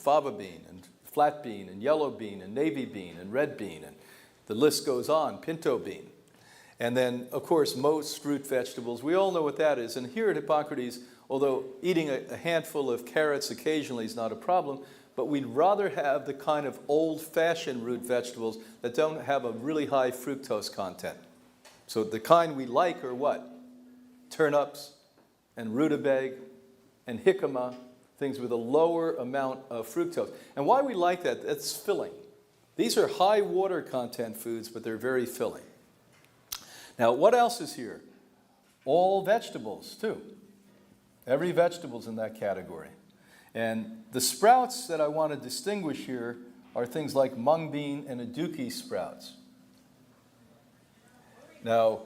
fava bean and flat bean and yellow bean and navy bean and red bean, and the list goes on, pinto bean. And then, of course, most root vegetables. We all know what that is. And here at Hippocrates, although eating a handful of carrots occasionally is not a problem, but we'd rather have the kind of old-fashioned root vegetables that don't have a really high fructose content. So the kind we like are what? Turnips and rutabaga and jicama, things with a lower amount of fructose. And why we like that, that's filling. These are high water content foods, but they're very filling. Now, what else is here? All vegetables, too. Every vegetable's in that category. And the sprouts that I want to distinguish here are things like mung bean and aduki sprouts. Now,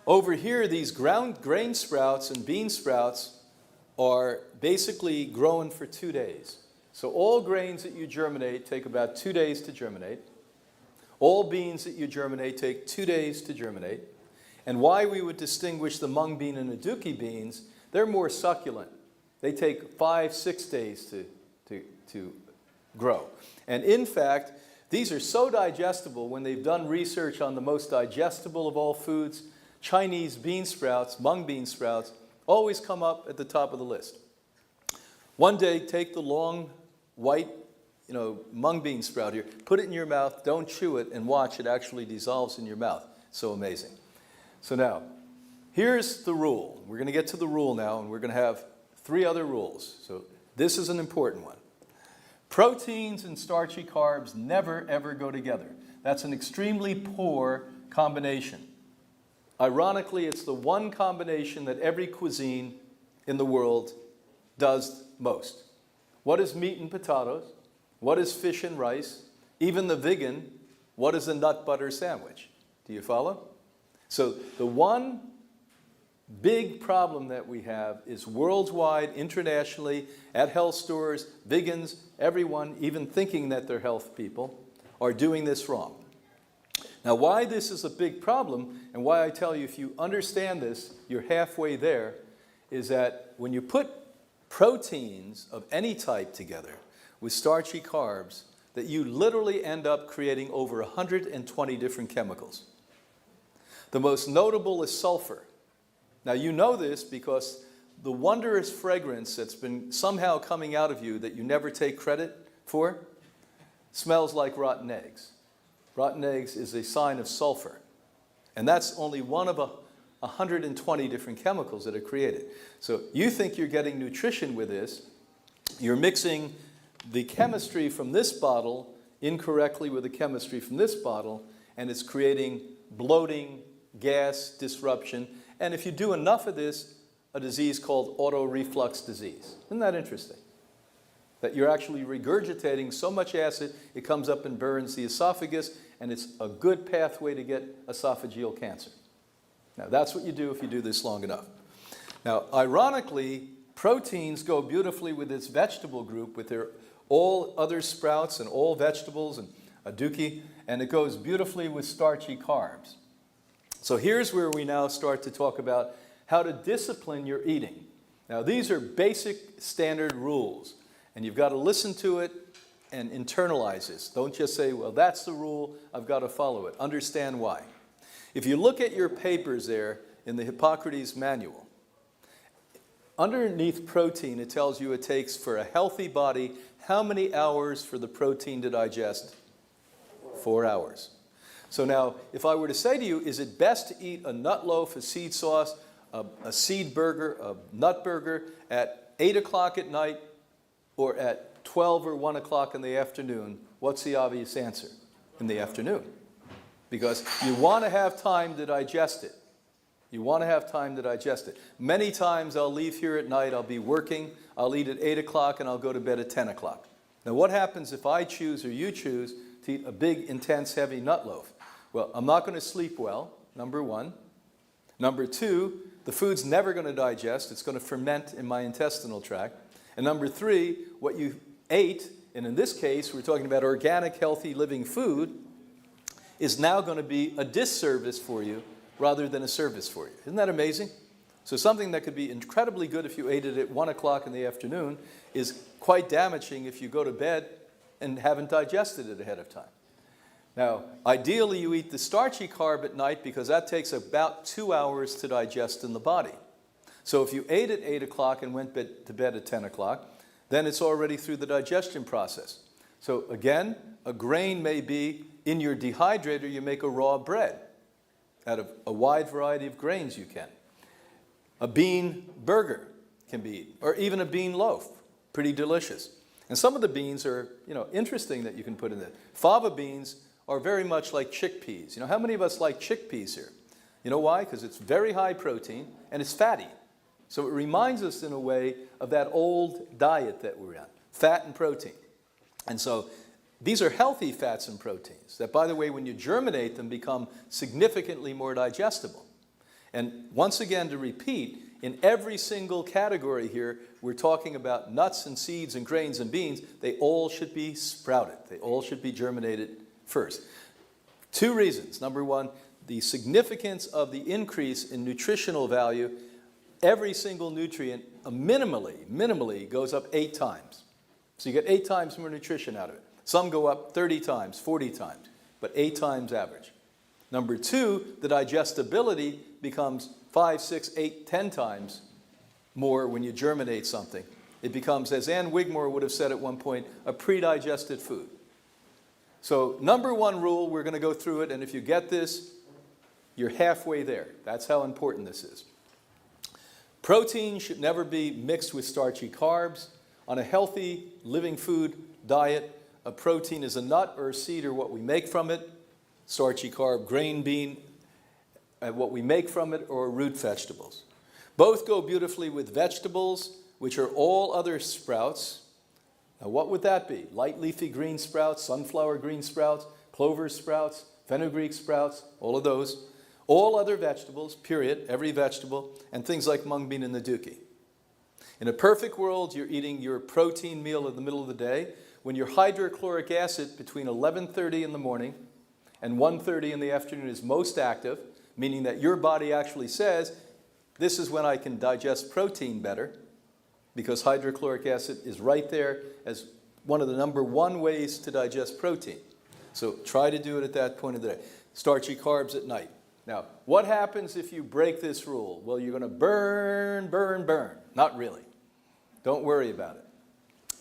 over here, these ground grain sprouts and bean sprouts are basically grown for 2 days. So all grains that you germinate take about 2 days to germinate. All beans that you germinate take 2 days to germinate. And why we would distinguish the mung bean and aduki beans, they're more succulent. They take 5, 6 days to grow. And in fact, these are so digestible when they've done research on the most digestible of all foods, Chinese bean sprouts, mung bean sprouts, always come up at the top of the list. One day, take the long, white, mung bean sprout here, put it in your mouth, don't chew it, and watch, it actually dissolves in your mouth. So amazing. So now, here's the rule. We're going to get to the rule now, and we're going to have 3 other rules. So this is an important one. Proteins and starchy carbs never, ever go together. That's an extremely poor combination. Ironically, it's the one combination that every cuisine in the world does most. What is meat and potatoes? What is fish and rice? Even the vegan, what is a nut butter sandwich? Do you follow? So the one big problem that we have is worldwide, internationally, at health stores, vegans, everyone, even thinking that they're health people, are doing this wrong. Now, why this is a big problem, and why I tell you if you understand this, you're halfway there, is that when you put proteins of any type together with starchy carbs, that you literally end up creating over 120 different chemicals. The most notable is sulfur. Now, you know this because the wondrous fragrance that's been somehow coming out of you that you never take credit for smells like rotten eggs. Rotten eggs is a sign of sulfur. And that's only one of 120 different chemicals that are created. So you think you're getting nutrition with this. You're mixing the chemistry from this bottle incorrectly with the chemistry from this bottle, and it's creating bloating, gas, disruption. And if you do enough of this, a disease called auto-reflux disease. Isn't that interesting? That you're actually regurgitating so much acid, it comes up and burns the esophagus, and it's a good pathway to get esophageal cancer. Now, that's what you do if you do this long enough. Now, ironically, proteins go beautifully with this vegetable group, with their all other sprouts and all vegetables and aduki, and it goes beautifully with starchy carbs. So here's where we now start to talk about how to discipline your eating. Now, these are basic standard rules, and you've got to listen to it and internalize this. Don't just say, well, that's the rule, I've got to follow it. Understand why. If you look at your papers there in the Hippocrates manual, underneath protein, it tells you it takes for a healthy body how many hours for the protein to digest? 4 hours. So now, if I were to say to you, is it best to eat a nut loaf, a seed sauce, a seed burger, a nut burger at 8 o'clock at night or at 12 or 1 o'clock in the afternoon? What's the obvious answer? In the afternoon. Because you want to have time to digest it. You want to have time to digest it. Many times I'll leave here at night, I'll be working, I'll eat at 8 o'clock and I'll go to bed at 10 o'clock. Now what happens if I choose or you choose to eat a big, intense, heavy nut loaf? Well, I'm not going to sleep well, number one. Number two, the food's never going to digest. It's going to ferment in my intestinal tract. And number three, what you ate, and in this case, we're talking about organic, healthy, living food, is now going to be a disservice for you rather than a service for you. Isn't that amazing? So something that could be incredibly good if you ate it at 1 o'clock in the afternoon is quite damaging if you go to bed and haven't digested it ahead of time. Now, ideally you eat the starchy carb at night because that takes about 2 hours to digest in the body. So if you ate at 8 o'clock and went to bed at 10 o'clock, then it's already through the digestion process. So again, a grain may be in your dehydrator, you make a raw bread out of a wide variety of grains you can. A bean burger can be eaten, or even a bean loaf, pretty delicious. And some of the beans are, interesting that you can put in there. Fava beans are very much like chickpeas. How many of us like chickpeas here? You know why? Because it's very high protein and it's fatty. So it reminds us in a way of that old diet that we're on, fat and protein. And so these are healthy fats and proteins that, by the way, when you germinate them, become significantly more digestible. And once again, to repeat, in every single category here, we're talking about nuts and seeds and grains and beans. They all should be sprouted. They all should be germinated first. 2 reasons. Number 1, the significance of the increase in nutritional value. Every single nutrient minimally goes up 8 times. So you get 8 times more nutrition out of it. Some go up 30 times, 40 times, but 8 times average. Number 2, the digestibility becomes 5, 6, 8, 10 times more when you germinate something. It becomes, as Ann Wigmore would have said at one point, a pre-digested food. So number 1 rule, we're going to go through it, and if you get this, you're halfway there. That's how important this is. Protein should never be mixed with starchy carbs. On a healthy living food diet, a protein is a nut or a seed or what we make from it. Starchy carb, grain, bean, what we make from it, or root vegetables. Both go beautifully with vegetables, which are all other sprouts. Now what would that be? Light leafy green sprouts, sunflower green sprouts, clover sprouts, fenugreek sprouts, all of those. All other vegetables, period, every vegetable, and things like mung bean and the dookie. In a perfect world, you're eating your protein meal in the middle of the day when your hydrochloric acid between 11:30 in the morning and 1:30 in the afternoon is most active, meaning that your body actually says, this is when I can digest protein better, because hydrochloric acid is right there as one of the number 1 ways to digest protein. So try to do it at that point of the day. Starchy carbs at night. Now, what happens if you break this rule? Well, you're going to burn. Not really. Don't worry about it.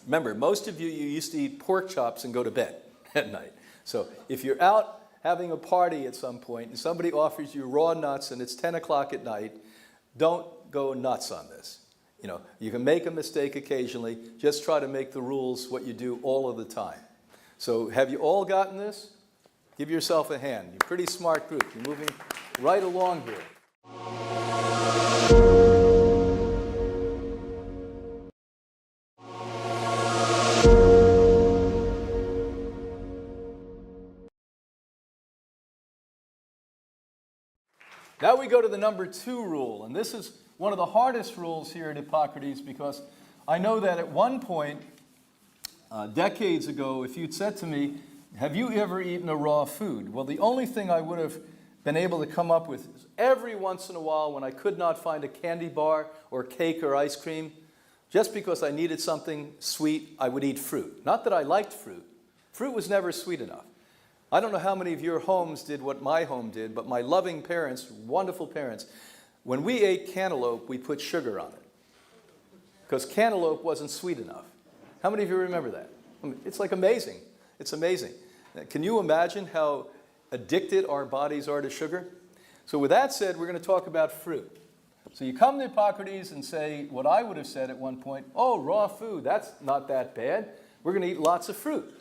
Remember, most of you used to eat pork chops and go to bed at night. So if you're out having a party at some point and somebody offers you raw nuts and it's 10 o'clock at night, don't go nuts on this. You can make a mistake occasionally. Just try to make the rules what you do all of the time. So have you all gotten this? Give yourself a hand. You're a pretty smart group. You're moving right along here. Now we go to the number 2 rule, and this is one of the hardest rules here at Hippocrates, because I know that at one point, decades ago, if you'd said to me, have you ever eaten a raw food? Well, the only thing I would have been able to come up with is every once in a while when I could not find a candy bar or cake or ice cream, just because I needed something sweet, I would eat fruit. Not that I liked fruit. Fruit was never sweet enough. I don't know how many of your homes did what my home did, but my loving parents, wonderful parents, when we ate cantaloupe, we put sugar on it, because cantaloupe wasn't sweet enough. How many of you remember that? It's like amazing. It's amazing. Can you imagine how addicted our bodies are to sugar? So with that said, we're going to talk about fruit. So you come to Hippocrates and say what I would have said at one point, oh, raw food, that's not that bad. We're going to eat lots of fruit.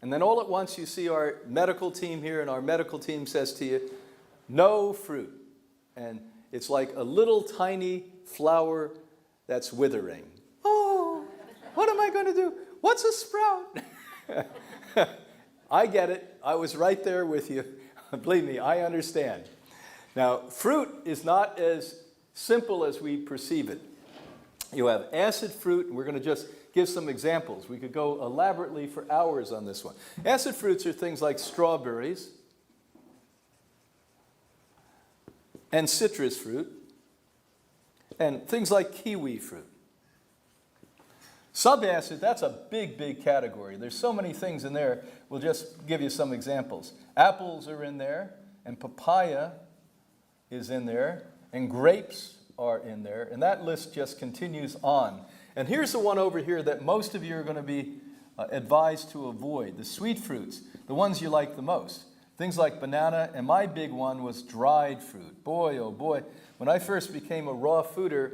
And then all at once you see our medical team here, and our medical team says to you, no fruit. And it's like a little tiny flower that's withering. Oh, what am I going to do? What's a sprout? I get it. I was right there with you. Believe me, I understand. Now, fruit is not as simple as we perceive it. You have acid fruit, and we're going to just give some examples. We could go elaborately for hours on this one. Acid fruits are things like strawberries and citrus fruit and things like kiwi fruit. Subacid, that's a big, big category. There's so many things in there. We'll just give you some examples. Apples are in there, and papaya is in there, and grapes are in there, and that list just continues on. And here's the one over here that most of you are going to be advised to avoid, the sweet fruits, the ones you like the most. Things like banana, and my big one was dried fruit. Boy, oh boy, when I first became a raw fooder,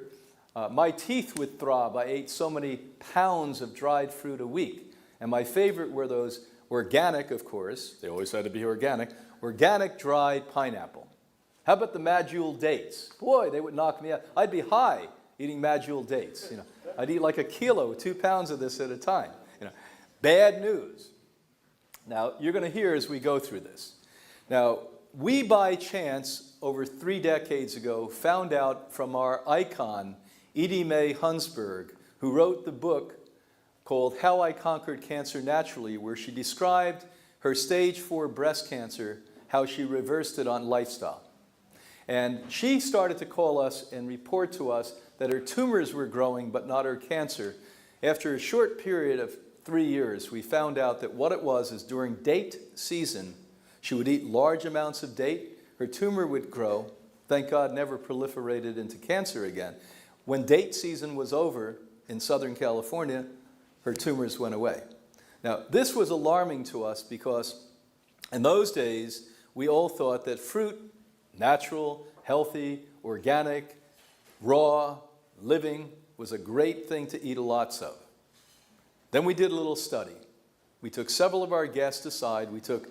my teeth would throb. I ate so many pounds of dried fruit a week. And my favorite were those organic, of course, they always had to be organic dried pineapple. How about the Majule dates? Boy, they would knock me out. I'd be high eating Majule dates. You know, I'd eat like a kilo, 2 pounds of this at a time. You know, bad news. Now, you're going to hear as we go through this. Now, we by chance, over 3 decades ago, found out from our icon, Edie Mae Hunsberg, who wrote the book called How I Conquered Cancer Naturally, where she described her stage 4 breast cancer, how she reversed it on lifestyle. And she started to call us and report to us that her tumors were growing, but not her cancer. After a short period of 3 years, we found out that what it was is during date season, she would eat large amounts of date, her tumor would grow, thank God never proliferated into cancer again. When date season was over in Southern California, her tumors went away. Now, this was alarming to us because in those days, we all thought that fruit, natural, healthy, organic, raw, living, was a great thing to eat lots of. Then we did a little study. We took several of our guests aside. We took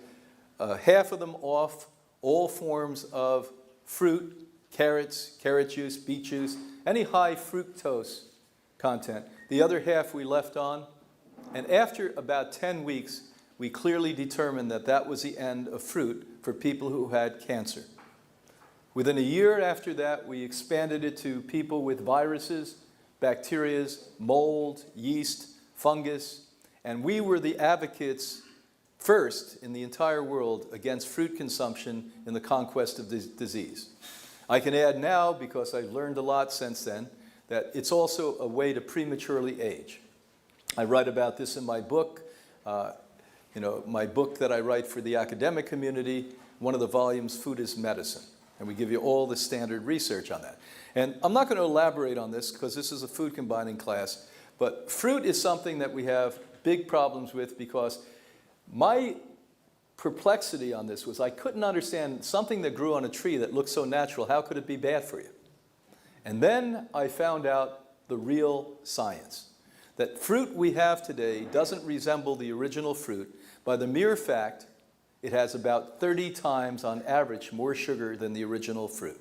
half of them off all forms of fruit, carrots, carrot juice, beet juice, any high fructose content. The other half we left on. And after about 10 weeks, we clearly determined that that was the end of fruit for people who had cancer. Within a year after that, we expanded it to people with viruses, bacteria, mold, yeast, fungus, and we were the advocates first in the entire world against fruit consumption in the conquest of this disease. I can add now, because I've learned a lot since then, that it's also a way to prematurely age. I write about this in my book, my book that I write for the academic community, one of the volumes, Food is Medicine. And we give you all the standard research on that. And I'm not going to elaborate on this because this is a food combining class, but fruit is something that we have big problems with because my perplexity on this was I couldn't understand something that grew on a tree that looked so natural, how could it be bad for you? And then I found out the real science. That fruit we have today doesn't resemble the original fruit by the mere fact it has about 30 times on average more sugar than the original fruit.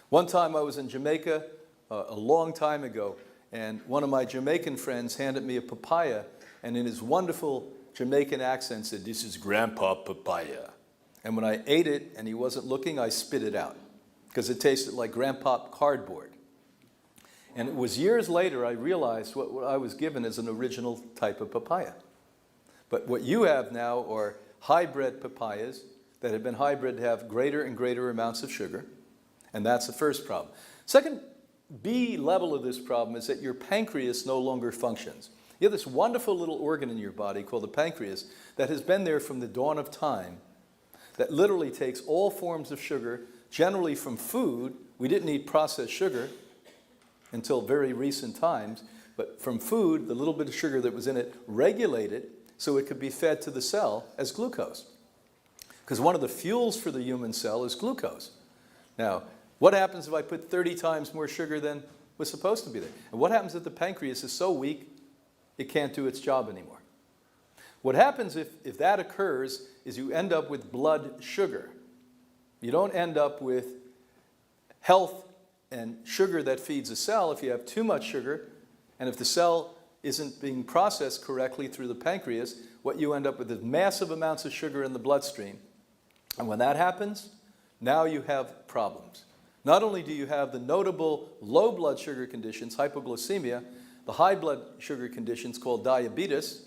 One time I was in Jamaica a long time ago, and one of my Jamaican friends handed me a papaya, and in his wonderful Jamaican accent said, "This is Grandpa papaya." And when I ate it and he wasn't looking, I spit it out because it tasted like Grandpa cardboard. And it was years later I realized what I was given as an original type of papaya. But what you have now are hybrid papayas that have been hybrid to have greater and greater amounts of sugar, and that's the first problem. Second B level of this problem is that your pancreas no longer functions. You have this wonderful little organ in your body called the pancreas that has been there from the dawn of time that literally takes all forms of sugar, generally from food. We didn't eat processed sugar until very recent times, but from food, the little bit of sugar that was in it regulated so it could be fed to the cell as glucose. Because one of the fuels for the human cell is glucose. Now, what happens if I put 30 times more sugar than was supposed to be there? And what happens if the pancreas is so weak it can't do its job anymore? What happens if that occurs is you end up with blood sugar. You don't end up with health and sugar that feeds a cell if you have too much sugar, and if the cell isn't being processed correctly through the pancreas, what you end up with is massive amounts of sugar in the bloodstream. And when that happens, now you have problems. Not only do you have the notable low blood sugar conditions, hypoglycemia, the high blood sugar conditions called diabetes,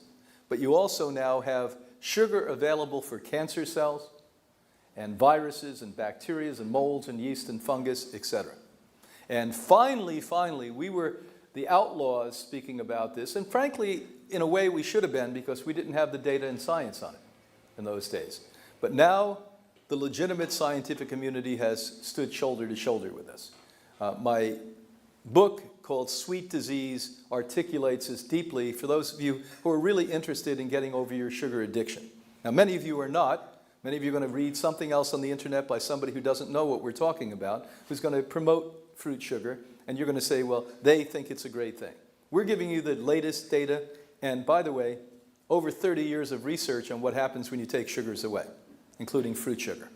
but you also now have sugar available for cancer cells and viruses and bacteria and molds and yeast and fungus, etc. And finally, we were the outlaws speaking about this. And frankly, in a way, we should have been because we didn't have the data and science on it in those days. But now, the legitimate scientific community has stood shoulder to shoulder with us. My book called Sweet Disease articulates this deeply for those of you who are really interested in getting over your sugar addiction. Now, many of you are not. Many of you are going to read something else on the internet by somebody who doesn't know what we're talking about, who's going to promote fruit sugar, and you're going to say, well, they think it's a great thing. We're giving you the latest data, and by the way, over 30 years of research on what happens when you take sugars away, including fruit sugar.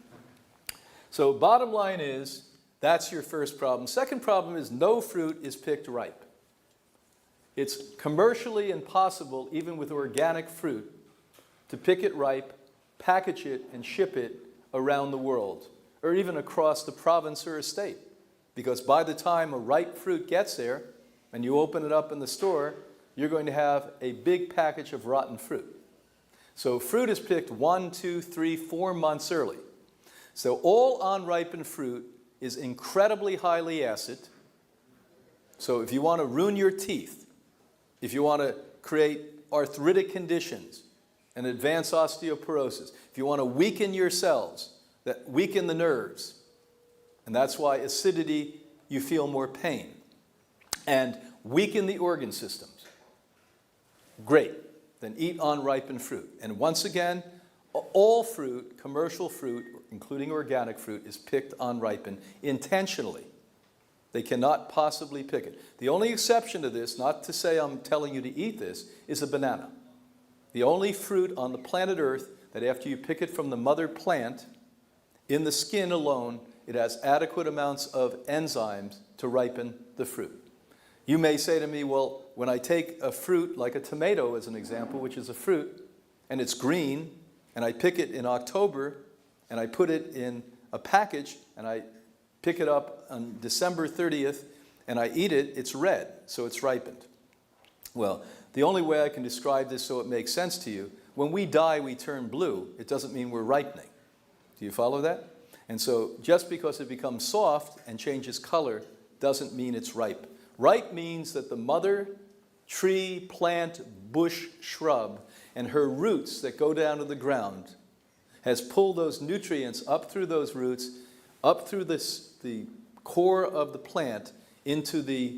So bottom line is, that's your first problem. Second problem is no fruit is picked ripe. It's commercially impossible, even with organic fruit, to pick it ripe, package it, and ship it around the world, or even across the province or a state. Because by the time a ripe fruit gets there, and you open it up in the store, you're going to have a big package of rotten fruit. So fruit is picked 1, 2, 3, 4 months early. So all unripened fruit is incredibly highly acid. So if you want to ruin your teeth, if you want to create arthritic conditions and advance osteoporosis, if you want to weaken your cells, that weaken the nerves, and that's why acidity, you feel more pain, and weaken the organ systems, great, then eat unripened fruit. And once again, all fruit, commercial fruit, including organic fruit, is picked unripened intentionally. They cannot possibly pick it. The only exception to this, not to say I'm telling you to eat this, is a banana. The only fruit on the planet Earth that after you pick it from the mother plant, in the skin alone, it has adequate amounts of enzymes to ripen the fruit. You may say to me, well, when I take a fruit, like a tomato as an example, which is a fruit, and it's green, and I pick it in October, and I put it in a package, and I pick it up on December 30th, and I eat it, it's red, so it's ripened. Well, the only way I can describe this so it makes sense to you, when we die, we turn blue. It doesn't mean we're ripening. Do you follow that? And so just because it becomes soft and changes color doesn't mean it's ripe. Ripe means that the mother tree, plant, bush, shrub, and her roots that go down to the ground has pulled those nutrients up through those roots, up through the core of the plant into the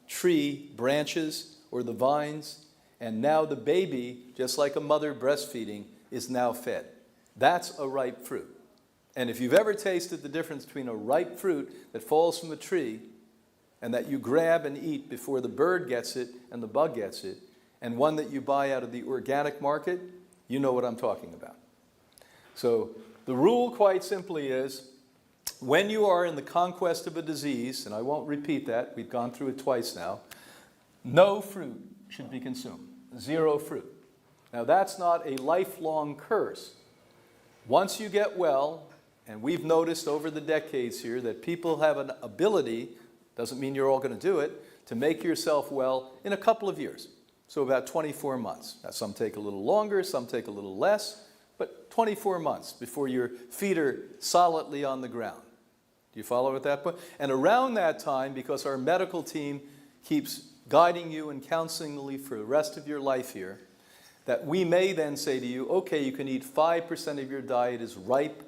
tree branches or the vines, and now the baby, just like a mother breastfeeding, is now fed. That's a ripe fruit. And if you've ever tasted the difference between a ripe fruit that falls from a tree and that you grab and eat before the bird gets it and the bug gets it, and one that you buy out of the organic market, you know what I'm talking about. So the rule quite simply is, when you are in the conquest of a disease, and I won't repeat that, we've gone through it twice now, no fruit should be consumed, 0 fruit. Now that's not a lifelong curse. Once you get well, and we've noticed over the decades here that people have an ability, doesn't mean you're all going to do it, to make yourself well in a couple of years. So about 24 months. Now some take a little longer, some take a little less, but 24 months before your feet are solidly on the ground. Do you follow at that point? And around that time, because our medical team keeps guiding you and counseling you for the rest of your life here, that we may then say to you, okay, you can eat 5% of your diet is ripe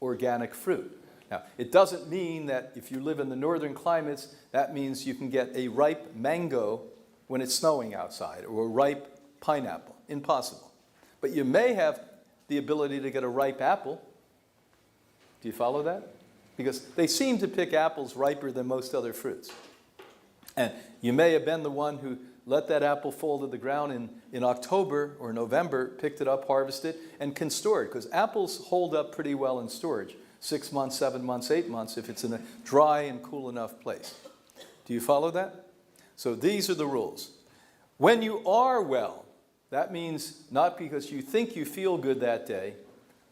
organic fruit. Now, it doesn't mean that if you live in the northern climates, that means you can get a ripe mango when it's snowing outside, or a ripe pineapple. Impossible. But you may have the ability to get a ripe apple. Do you follow that? Because they seem to pick apples riper than most other fruits. And you may have been the one who let that apple fall to the ground in October or November, picked it up, harvested, and can store it. Because apples hold up pretty well in storage. 6 months, 7 months, 8 months, if it's in a dry and cool enough place. Do you follow that? So these are the rules. When you are well, that means not because you think you feel good that day,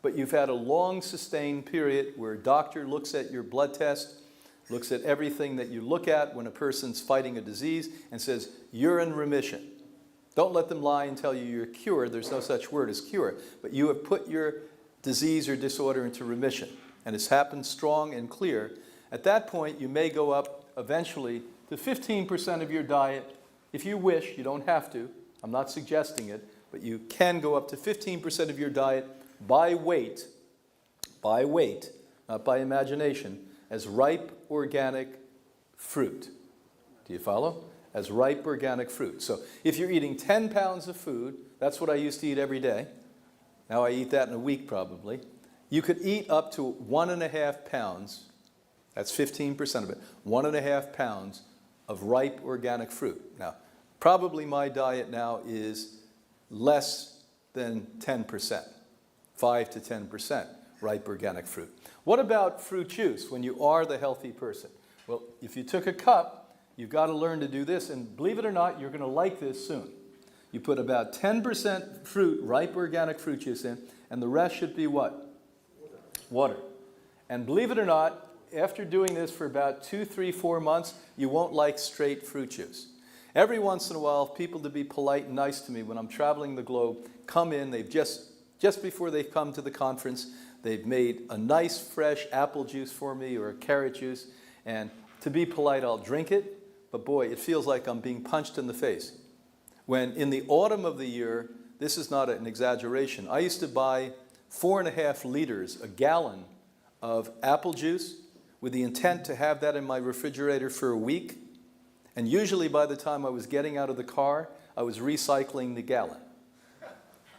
but you've had a long sustained period where a doctor looks at your blood test, looks at everything that you look at when a person's fighting a disease and says, you're in remission. Don't let them lie and tell you you're cured. There's no such word as cure. But you have put your disease or disorder into remission. And it's happened strong and clear. At that point, you may go up eventually to 15% of your diet. If you wish, you don't have to. I'm not suggesting it, but you can go up to 15% of your diet by weight, not by imagination, as ripe organic fruit. Do you follow? As ripe organic fruit. So if you're eating 10 pounds of food, that's what I used to eat every day. Now I eat that in a week probably. You could eat up to 1.5 pounds, that's 15% of it, 1.5 pounds of ripe organic fruit. Now, probably my diet now is less than 10%, 5 to 10% ripe organic fruit. What about fruit juice when you are the healthy person? Well, if you took a cup, you've got to learn to do this, and believe it or not, you're going to like this soon. You put about 10% fruit, ripe organic fruit juice in, and the rest should be what? Water. And believe it or not, after doing this for about 2, 3, 4 months, you won't like straight fruit juice. Every once in a while, people, to be polite and nice to me when I'm traveling the globe, come in, they've just before they come to the conference, they've made a nice fresh apple juice for me or a carrot juice, and to be polite, I'll drink it, but boy, it feels like I'm being punched in the face. When in the autumn of the year, this is not an exaggeration, I used to buy 4.5 liters, a gallon of apple juice with the intent to have that in my refrigerator for a week. And usually by the time I was getting out of the car, I was recycling the gallon.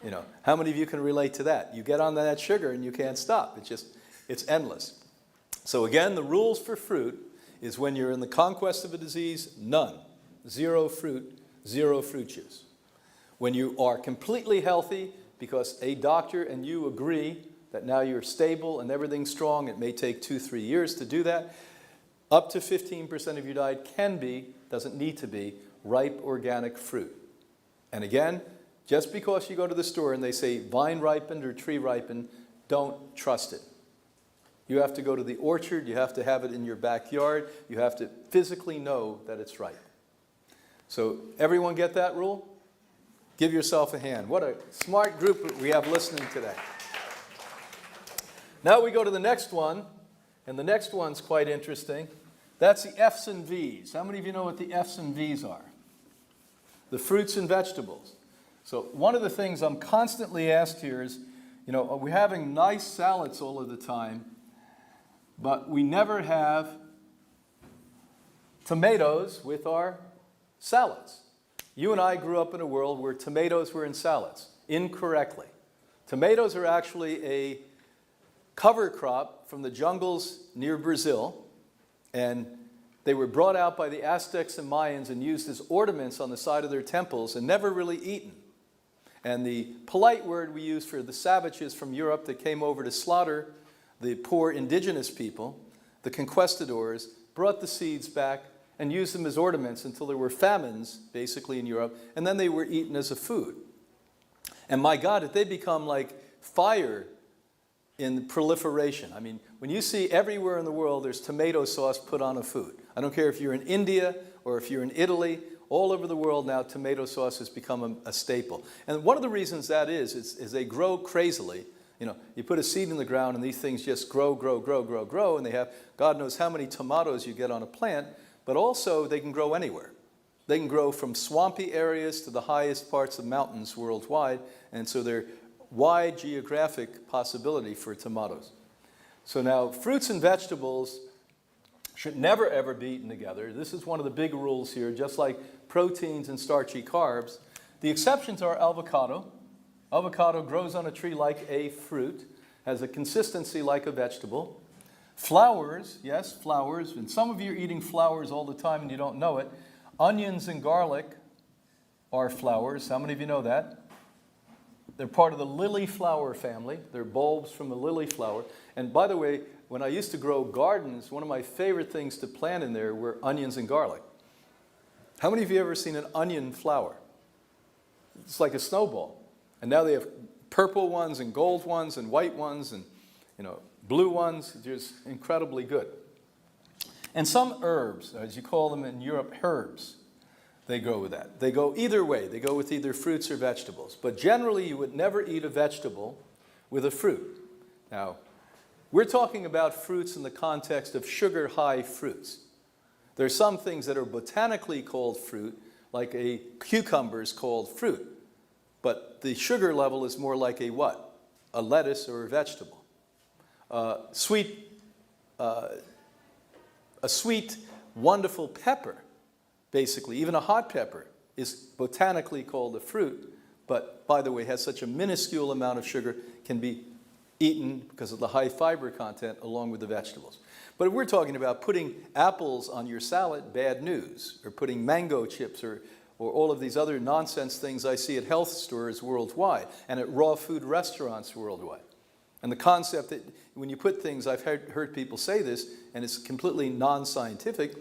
You know, how many of you can relate to that? You get on that sugar and you can't stop. It's endless. So again, the rules for fruit is when you're in the conquest of a disease, none. 0 fruit, 0 fruit juice. When you are completely healthy, because a doctor and you agree that now you're stable and everything's strong, it may take 2, 3 years to do that, up to 15% of your diet can be, doesn't need to be, ripe organic fruit. And again, just because you go to the store and they say vine ripened or tree ripened, don't trust it. You have to go to the orchard, you have to have it in your backyard, you have to physically know that it's ripe. So everyone get that rule? Give yourself a hand. What a smart group we have listening today. Now we go to the next one, and the next one's quite interesting. That's the F's and V's. How many of you know what the F's and V's are? The fruits and vegetables. So one of the things I'm constantly asked here is, you know, are we having nice salads all of the time, but we never have tomatoes with our salads? You and I grew up in a world where tomatoes were in salads, incorrectly. Tomatoes are actually a cover crop from the jungles near Brazil, and they were brought out by the Aztecs and Mayans and used as ornaments on the side of their temples and never really eaten. And the polite word we use for the savages from Europe that came over to slaughter the poor indigenous people, the conquistadors, brought the seeds back and used them as ornaments until there were famines, basically, in Europe, and then they were eaten as a food. And my God, did they become like fire in proliferation. I mean, when you see everywhere in the world there's tomato sauce put on a food. I don't care if you're in India or if you're in Italy, all over the world now tomato sauce has become a staple. And one of the reasons that is they grow crazily. You know, you put a seed in the ground and these things just grow, and they have God knows how many tomatoes you get on a plant, but also they can grow anywhere. They can grow from swampy areas to the highest parts of mountains worldwide, and so they're wide geographic possibility for tomatoes. So now fruits and vegetables should never ever be eaten together. This is one of the big rules here, just like proteins and starchy carbs. The exceptions are avocado. Avocado grows on a tree like a fruit, has a consistency like a vegetable. Flowers, yes, flowers, and some of you are eating flowers all the time and you don't know it. Onions and garlic are flowers. How many of you know that? They're part of the lily flower family. They're bulbs from the lily flower. And by the way, when I used to grow gardens, one of my favorite things to plant in there were onions and garlic. How many of you have ever seen an onion flower? It's like a snowball. And now they have purple ones and gold ones and white ones and, blue ones. They're just incredibly good. And some herbs, as you call them in Europe, herbs, they go with that. They go either way. They go with either fruits or vegetables. But generally, you would never eat a vegetable with a fruit. Now, we're talking about fruits in the context of sugar-high fruits. There are some things that are botanically called fruit, like a cucumber is called fruit. But the sugar level is more like a what? A lettuce or a vegetable. A sweet, wonderful pepper, basically, even a hot pepper, is botanically called a fruit, but by the way, has such a minuscule amount of sugar, can be eaten because of the high fiber content along with the vegetables. But if we're talking about putting apples on your salad, bad news, or putting mango chips or all of these other nonsense things I see at health stores worldwide and at raw food restaurants worldwide. And the concept that when you put things, I've heard people say this, and it's completely non-scientific,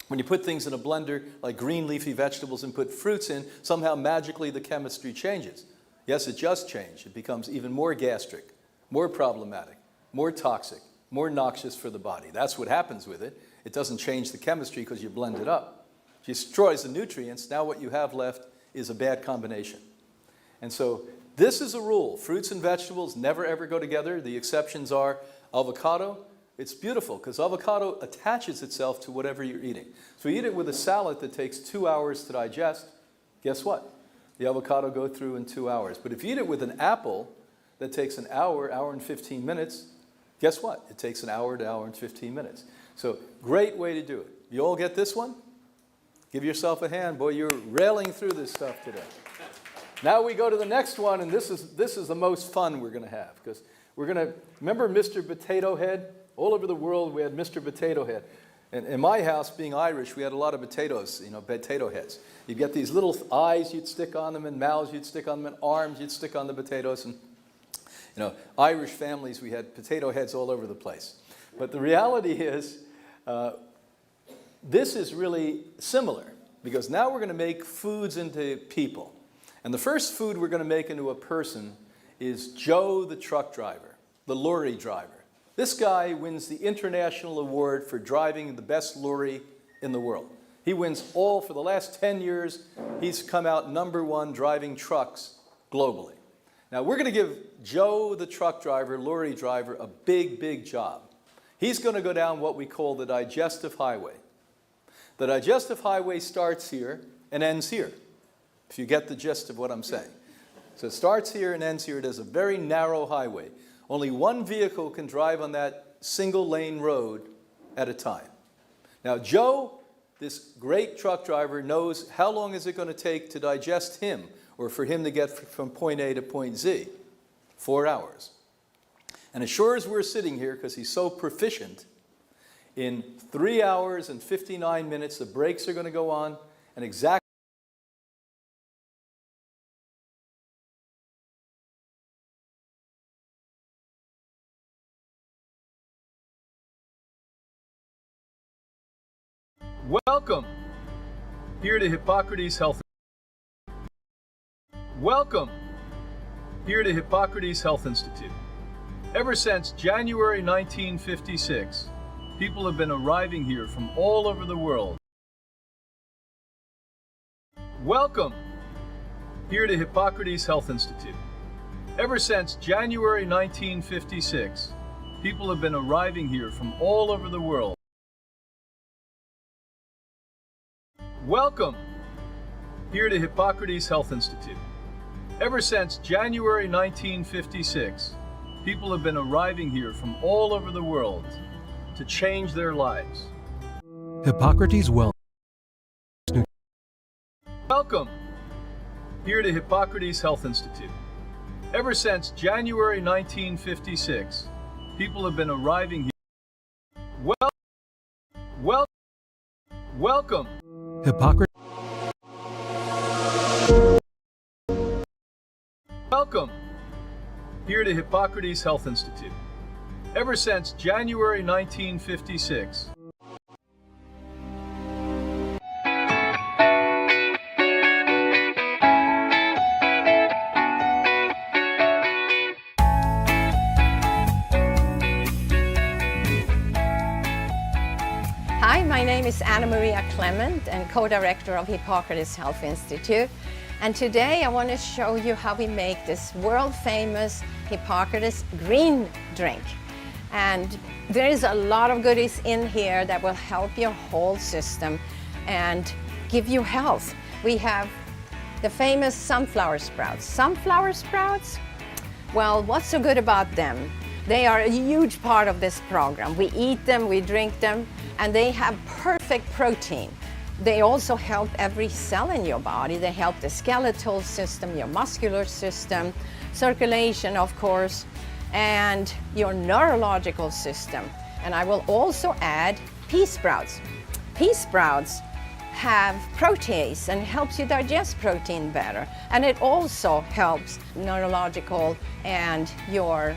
when you put things in a blender like green leafy vegetables and put fruits in, somehow magically the chemistry changes. Yes, it does change. It becomes even more gastric, more problematic, more toxic, more noxious for the body. That's what happens with it. It doesn't change the chemistry because you blend it up. It destroys the nutrients. Now what you have left is a bad combination. And so this is a rule. Fruits and vegetables never ever go together. The exceptions are avocado. It's beautiful because avocado attaches itself to whatever you're eating. So you eat it with a salad that takes 2 hours to digest. Guess what? The avocado goes through in 2 hours. But if you eat it with an apple that takes an hour, hour and 15 minutes, guess what? It takes an hour to hour and 15 minutes. So great way to do it. You all get this one? Give yourself a hand. Boy, you're railing through this stuff today. Now we go to the next one, and this is the most fun we're going to have, because we're going to, remember Mr. Potato Head? All over the world we had Mr. Potato Head. And in my house, being Irish, we had a lot of potatoes, potato heads. You'd get these little eyes you'd stick on them, and mouths you'd stick on them, and arms you'd stick on the potatoes. And Irish families, we had potato heads all over the place. But the reality is, this is really similar, because now we're going to make foods into people. And the first food we're going to make into a person is Joe the truck driver, the lorry driver. This guy wins the international award for driving the best lorry in the world. He wins for the last 10 years, he's come out #1 driving trucks globally. Now we're going to give Joe the truck driver, lorry driver, a big, big job. He's going to go down what we call the digestive highway. The digestive highway starts here and ends here, if you get the gist of what I'm saying. So it starts here and ends here. It is a very narrow highway. Only one vehicle can drive on that single lane road at a time. Now Joe, this great truck driver, knows how long is it going to take to digest him, or for him to get from point A to point Z. 4 hours. And as sure as we're sitting here, because he's so proficient, in 3 hours and 59 minutes the brakes are going to go on, and exactly Welcome here to Hippocrates Health. Welcome here to Hippocrates Health Institute. Ever since January 1956, people have been arriving here from all over the world. Welcome here to Hippocrates Health Institute. Ever since January 1956, people have been arriving here from all over the world. Welcome here to Hippocrates Health Institute. Ever since January 1956, people have been arriving here from all over the world to change their lives. Hippocrates Wellness. Welcome here to Hippocrates Health Institute. Ever since January 1956, people have been arriving here. Welcome. Hippocrates. Welcome here to Hippocrates Health Institute. Ever since January 1956. Hi, my name is Anna Maria Clement and co-director of Hippocrates Health Institute. And today I want to show you how we make this world-famous Hippocrates green drink. And there is a lot of goodies in here that will help your whole system and give you health. We have the famous sunflower sprouts. Sunflower sprouts, well, what's so good about them? They are a huge part of this program. We eat them, we drink them, and they have perfect protein. They also help every cell in your body. They help the skeletal system, your muscular system, circulation, of course, and your neurological system. And I will also add pea sprouts. Pea sprouts have protease and helps you digest protein better. And it also helps neurological and your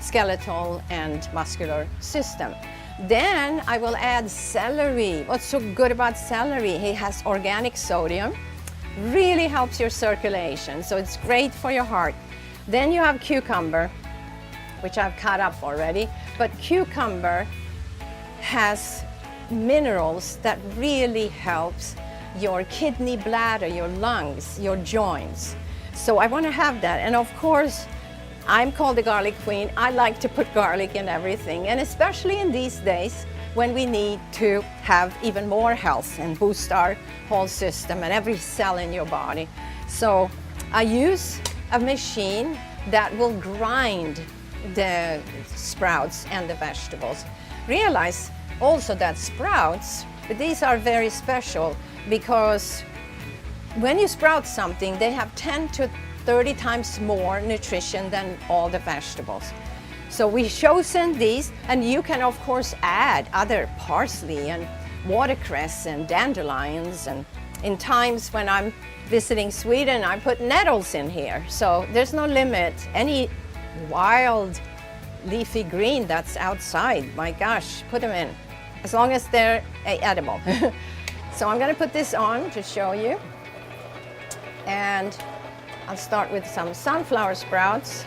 skeletal and muscular system. Then I will add celery. What's so good about celery? It has organic sodium, really helps your circulation, so it's great for your heart. Then you have cucumber, which I've cut up already, but cucumber has minerals that really helps your kidney, bladder, your lungs, your joints. So I want to have that. And of course, I'm called the garlic queen. I like to put garlic in everything, and especially in these days when we need to have even more health and boost our whole system and every cell in your body. So I use a machine that will grind the sprouts and the vegetables. Realize also that sprouts, these are very special because when you sprout something, they have 10 to 30 times more nutrition than all the vegetables. So we've chosen these, and you can of course add other parsley and watercress and dandelions, and in times when I'm visiting Sweden, I put nettles in here. So there's no limit. Any wild leafy green that's outside, my gosh, put them in, as long as they're edible. So I'm going to put this on to show you, and I'll start with some sunflower sprouts.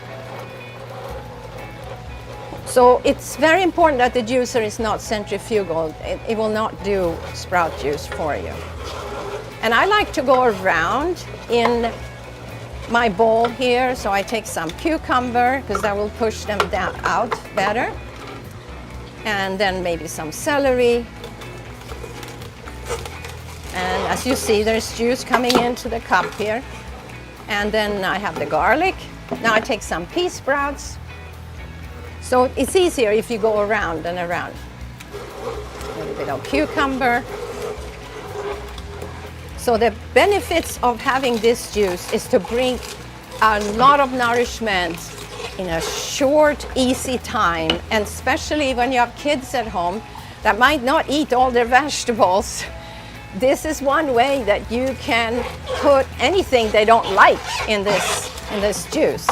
So it's very important that the juicer is not centrifugal. It will not do sprout juice for you. And I like to go around in my bowl here, so I take some cucumber because that will push them down out better, and then maybe some celery, and as you see there's juice coming into the cup here, and then I have the garlic. Now I take some pea sprouts, so it's easier if you go around and around. A little bit of cucumber. So the benefits of having this juice is to bring a lot of nourishment in a short, easy time, and especially when you have kids at home that might not eat all their vegetables. This is one way that you can put anything they don't like in this juice.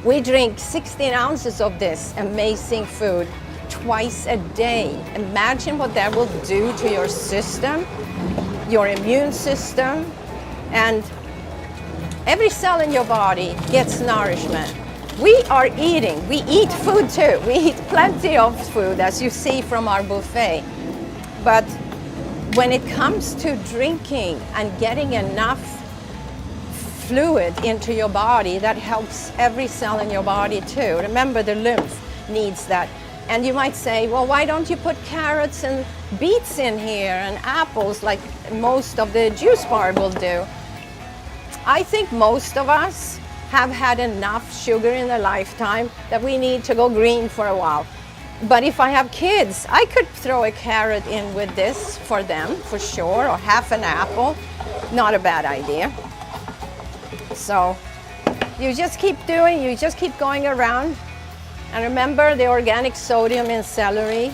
We drink 16 ounces of this amazing food twice a day. Imagine what that will do to your system, your immune system, and every cell in your body gets nourishment. We eat food too. We eat plenty of food, as you see from our buffet. But when it comes to drinking and getting enough fluid into your body, that helps every cell in your body too. Remember, the lymph needs that. And you might say, well, why don't you put carrots and beets in here and apples like most of the juice bar will do? I think most of us have had enough sugar in their lifetime that we need to go green for a while. But if I have kids, I could throw a carrot in with this for them, for sure, or half an apple. Not a bad idea. So you just keep going around. And remember the organic sodium in celery.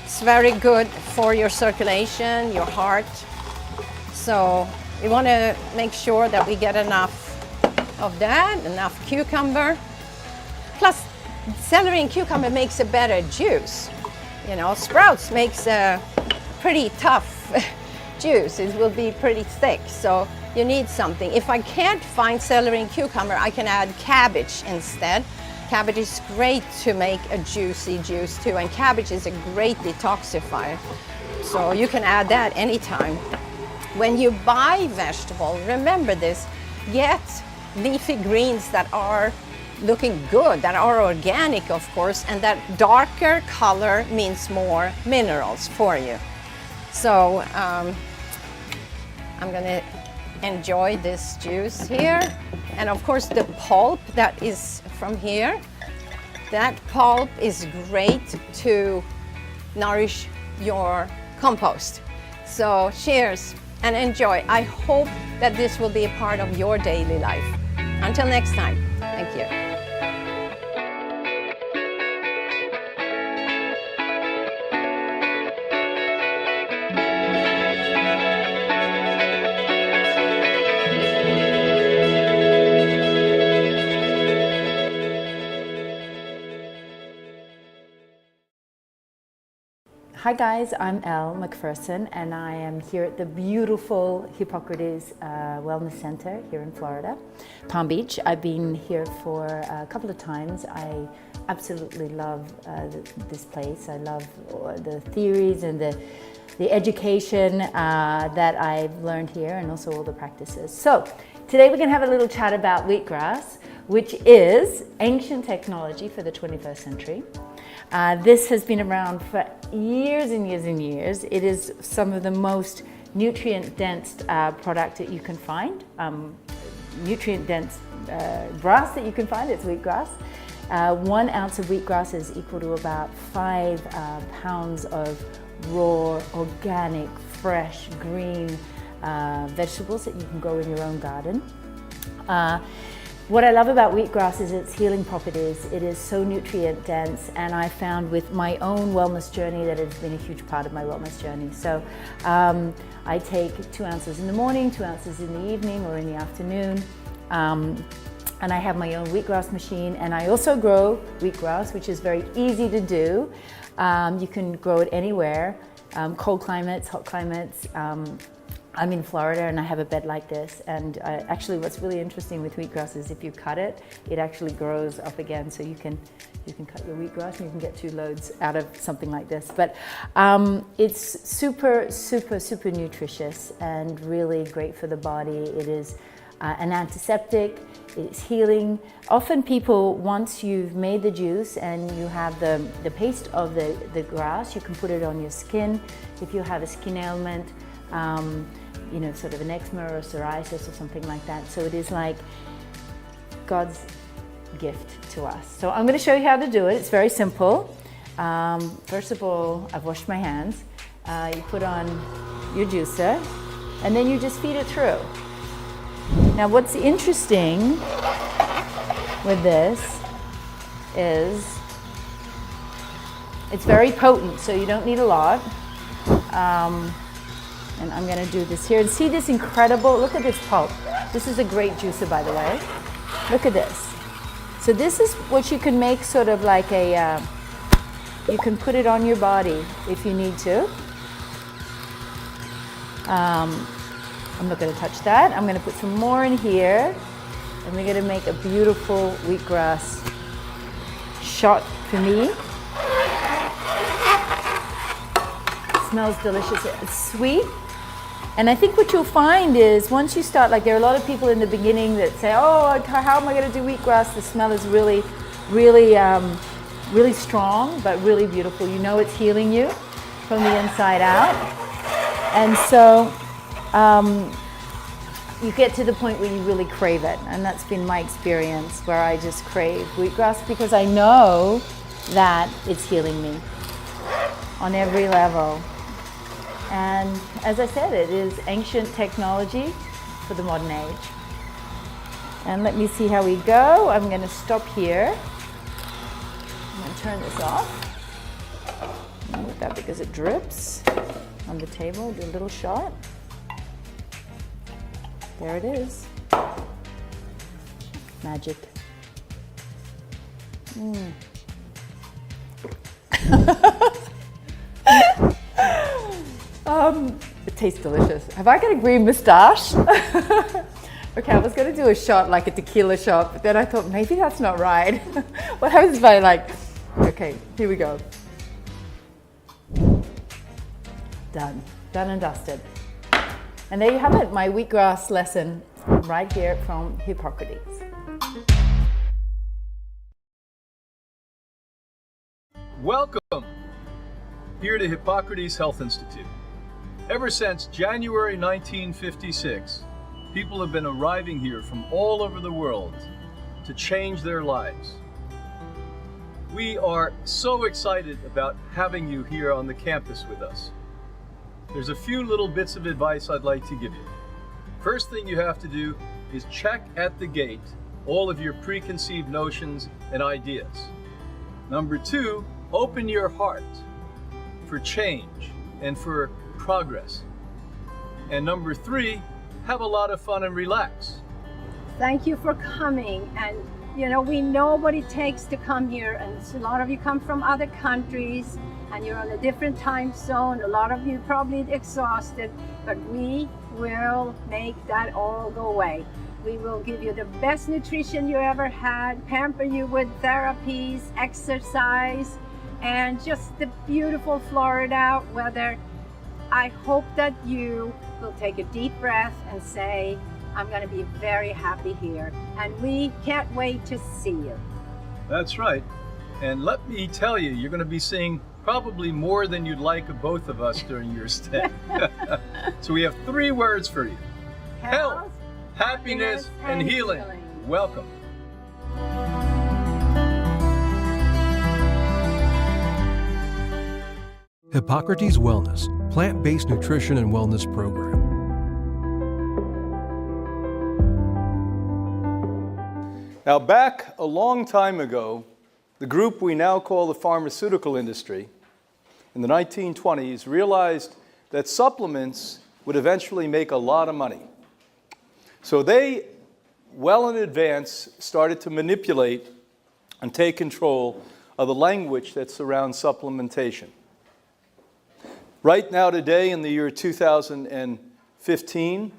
It's very good for your circulation, your heart. So we want to make sure that we get enough of that, enough cucumber. Plus, celery and cucumber makes a better juice. You know, sprouts makes a pretty tough juice. It will be pretty thick, so you need something. If I can't find celery and cucumber, I can add cabbage instead. Cabbage is great to make a juicy juice too, and cabbage is a great detoxifier. So you can add that anytime. When you buy vegetables, remember this, get leafy greens that are looking good, that are organic, of course, and that darker color means more minerals for you. So I'm gonna enjoy this juice here. And of course the pulp that is from here, that pulp is great to nourish your compost. So cheers and enjoy. I hope that this will be a part of your daily life. Until next time, thank you. Hi guys, I'm Elle McPherson and I am here at the beautiful Hippocrates Wellness Center here in Florida, Palm Beach. I've been here for a couple of times. I absolutely love this place. I love the theories and the education that I've learned here, and also all the practices. So today we're going to have a little chat about wheatgrass, which is ancient technology for the 21st century. This has been around for years and years and years. It is some of the most nutrient-dense product that you can find, nutrient-dense grass that you can find. It's wheatgrass. 1 ounce of wheatgrass is equal to about 5 pounds of raw, organic, fresh, green vegetables that you can grow in your own garden. What I love about wheatgrass is its healing properties. It is so nutrient dense, and I found with my own wellness journey that it's been a huge part of my wellness journey. So I take 2 ounces in the morning, 2 ounces in the evening or in the afternoon. And I have my own wheatgrass machine, and I also grow wheatgrass, which is very easy to do. You can grow it anywhere, cold climates, hot climates. I'm in Florida and I have a bed like this, and actually what's really interesting with wheatgrass is if you cut it, it actually grows up again, so you can cut your wheatgrass and you can get 2 loads out of something like this. But it's super, super, super nutritious and really great for the body. It is an antiseptic, it's healing. Often people, once you've made the juice and you have the paste of the grass, you can put it on your skin. If you have a skin ailment, you know, sort of an eczema or psoriasis or something like that. So it is like God's gift to us. So I'm going to show you how to do it. It's very simple. First of all, I've washed my hands. You put on your juicer and then you just feed it through. Now what's interesting with this is it's very potent, so you don't need a lot. And I'm going to do this here. And see this incredible, look at this pulp. This is a great juicer, by the way. Look at this. So this is what you can make sort of like a, you can put it on your body if you need to. I'm not going to touch that. I'm going to put some more in here. And we're going to make a beautiful wheatgrass shot for me. It smells delicious. It's sweet. And I think what you'll find is once you start, like there are a lot of people in the beginning that say, oh, how am I going to do wheatgrass? The smell is really, really, really strong, but really beautiful. You know it's healing you from the inside out. And so you get to the point where you really crave it. And that's been my experience, where I just crave wheatgrass because I know that it's healing me on every level. And as I said, it is ancient technology for the modern age. And let me see how we go. I'm going to stop here. I'm going to turn this off. With that, because it drips on the table. Do a little shot. There it is. Magic. It tastes delicious. Have I got a green moustache? Okay, I was going to do a shot, like a tequila shot, but then I thought maybe that's not right. What happens if I like, okay, here we go. Done. Done and dusted. And there you have it, my wheatgrass lesson right here from Hippocrates. Welcome here to Hippocrates Health Institute. Ever since January 1956, people have been arriving here from all over the world to change their lives. We are so excited about having you here on the campus with us. There's a few little bits of advice I'd like to give you. First thing you have to do is check at the gate all of your preconceived notions and ideas. Number two, open your heart for change and for progress. And number three, have a lot of fun and relax. Thank you for coming. And you know, we know what it takes to come here, and a lot of you come from other countries and you're on a different time zone. A lot of you probably exhausted, but we will make that all go away. We will give you the best nutrition you ever had, pamper you with therapies, exercise, and just the beautiful Florida weather. I hope that you will take a deep breath and say, I'm going to be very happy here, and we can't wait to see you. That's right. And let me tell you, you're going to be seeing probably more than you'd like of both of us during your stay. So we have three words for you. Health, happiness, and healing. Welcome. Hippocrates Wellness, plant-based nutrition and wellness program. Now, back a long time ago, the group we now call the pharmaceutical industry, in the 1920s, realized that supplements would eventually make a lot of money. So they, well in advance, started to manipulate and take control of the language that surrounds supplementation. Right now, today, in the year 2015,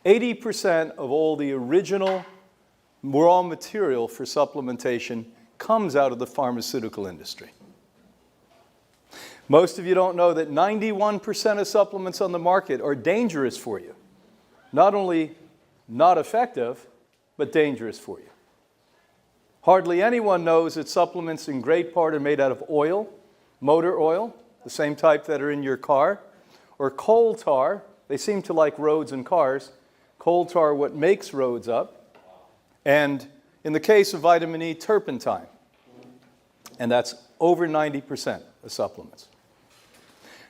80% of all the original raw material for supplementation comes out of the pharmaceutical industry. Most of you don't know that 91% of supplements on the market are dangerous for you. Not only not effective, but dangerous for you. Hardly anyone knows that supplements in great part are made out of oil, motor oil, the same type that are in your car, or coal tar. They seem to like roads and cars. Coal tar, what makes roads up. And in the case of vitamin E, turpentine. And that's over 90% of supplements.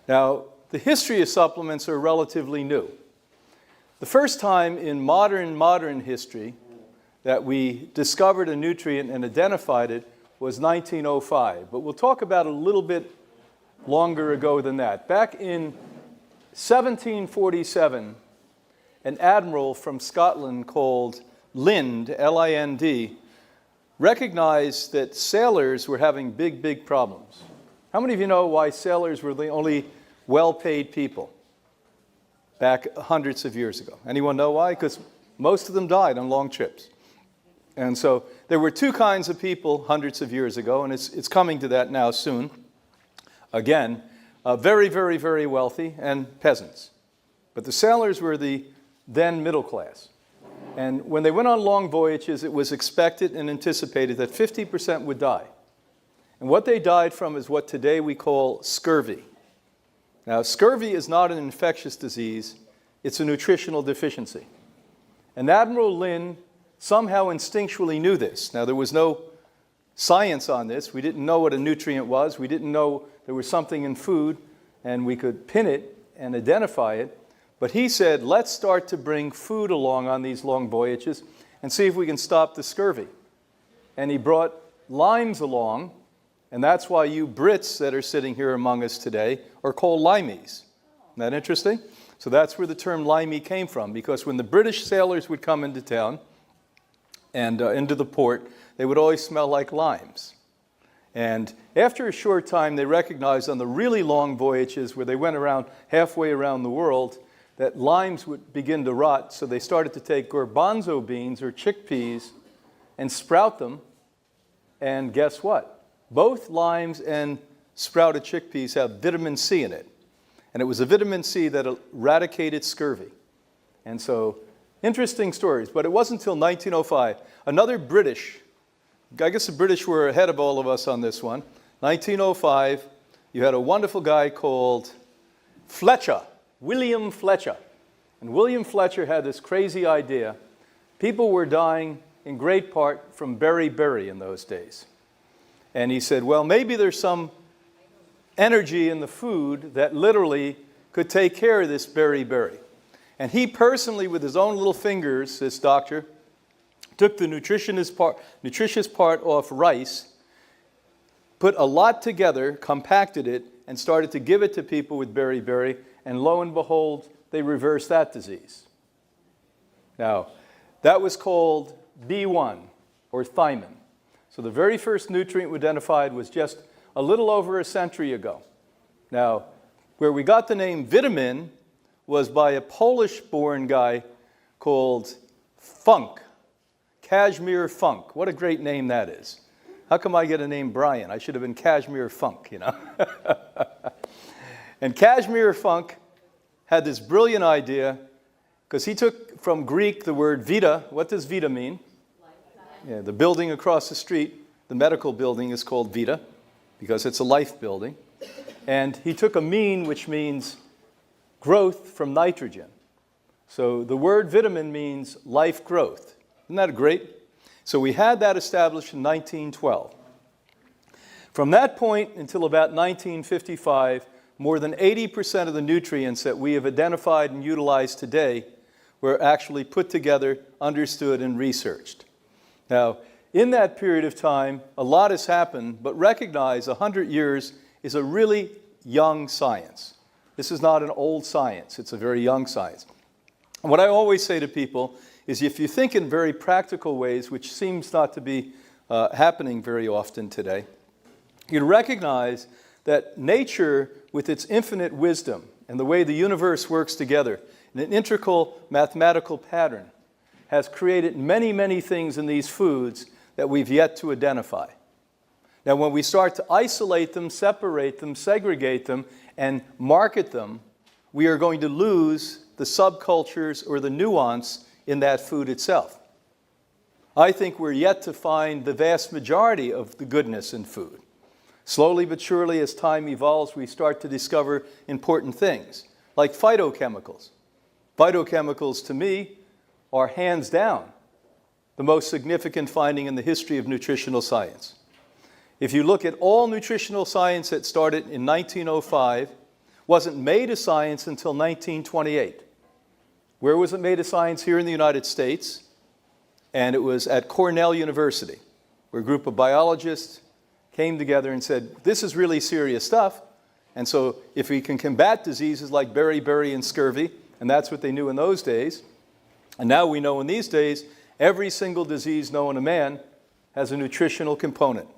Now, the history of supplements are relatively new. The first time in modern history that we discovered a nutrient and identified it was 1905. But we'll talk about it a little bit longer ago than that. Back in 1747, an admiral from Scotland called Lind, L-I-N-D, recognized that sailors were having big problems. How many of you know why sailors were the only well-paid people back hundreds of years ago? Anyone know why? Because most of them died on long trips. And so there were two kinds of people hundreds of years ago, and it's coming to that now soon. Again, very wealthy and peasants. But the sailors were the then middle class. And when they went on long voyages, it was expected and anticipated that 50% would die. And what they died from is what today we call scurvy. Now, scurvy is not an infectious disease, it's a nutritional deficiency. And Admiral Lind somehow instinctually knew this. Now, there was no science on this. We didn't know what a nutrient was. We didn't know there was something in food, and we could pin it and identify it. But he said, let's start to bring food along on these long voyages and see if we can stop the scurvy. And he brought limes along, and that's why you Brits that are sitting here among us today are called limeys. Isn't that interesting? So that's where the term limey came from, because when the British sailors would come into town and into the port, they would always smell like limes. And after a short time, they recognized on the really long voyages where they went around halfway around the world, that limes would begin to rot, so they started to take garbanzo beans or chickpeas and sprout them, and guess what? Both limes and sprouted chickpeas have vitamin C in it, and it was a vitamin C that eradicated scurvy. And so, interesting stories, but it wasn't until 1905, another British, I guess the British were ahead of all of us on this one, 1905, you had a wonderful guy called Fletcher, William Fletcher. And William Fletcher had this crazy idea. People were dying in great part from beriberi in those days. And he said, well, maybe there's some energy in the food that literally could take care of this beriberi. And he personally, with his own little fingers, this doctor, took the nutritious part off rice, put a lot together, compacted it, and started to give it to people with beriberi, and lo and behold, they reversed that disease. Now, that was called B1, or thiamine. So the very first nutrient we identified was just a little over a century ago. Now, where we got the name vitamin was by a Polish-born guy called Funk, Kazimierz Funk. What a great name that is. How come I get a name Brian? I should have been Kazimierz Funk, you know. And Kazimierz Funk had this brilliant idea, because he took from Greek the word vita. What does vita mean? Yeah, the building across the street, the medical building, is called vita, because it's a life building. And he took amine, which means growth, from nitrogen. So the word vitamin means life growth. Isn't that great? So we had that established in 1912. From that point until about 1955, more than 80% of the nutrients that we have identified and utilized today were actually put together, understood, and researched. Now, in that period of time, a lot has happened, but recognize 100 years is a really young science. This is not an old science, it's a very young science. And what I always say to people is, if you think in very practical ways, which seems not to be happening very often today, you recognize that nature, with its infinite wisdom and the way the universe works together in an integral mathematical pattern, has created many, many things in these foods that we've yet to identify. Now, when we start to isolate them, separate them, segregate them, and market them, we are going to lose the subcultures or the nuance in that food itself. I think we're yet to find the vast majority of the goodness in food. Slowly but surely, as time evolves, we start to discover important things, like phytochemicals. Phytochemicals, to me, are hands down the most significant finding in the history of nutritional science. If you look at all nutritional science that started in 1905, wasn't made a science until 1928. Where was it made a science? Here in the United States, and it was at Cornell University, where a group of biologists came together and said, this is really serious stuff, and so if we can combat diseases like beriberi and scurvy, and that's what they knew in those days, and now we know in these days, every single disease known to man has a nutritional component.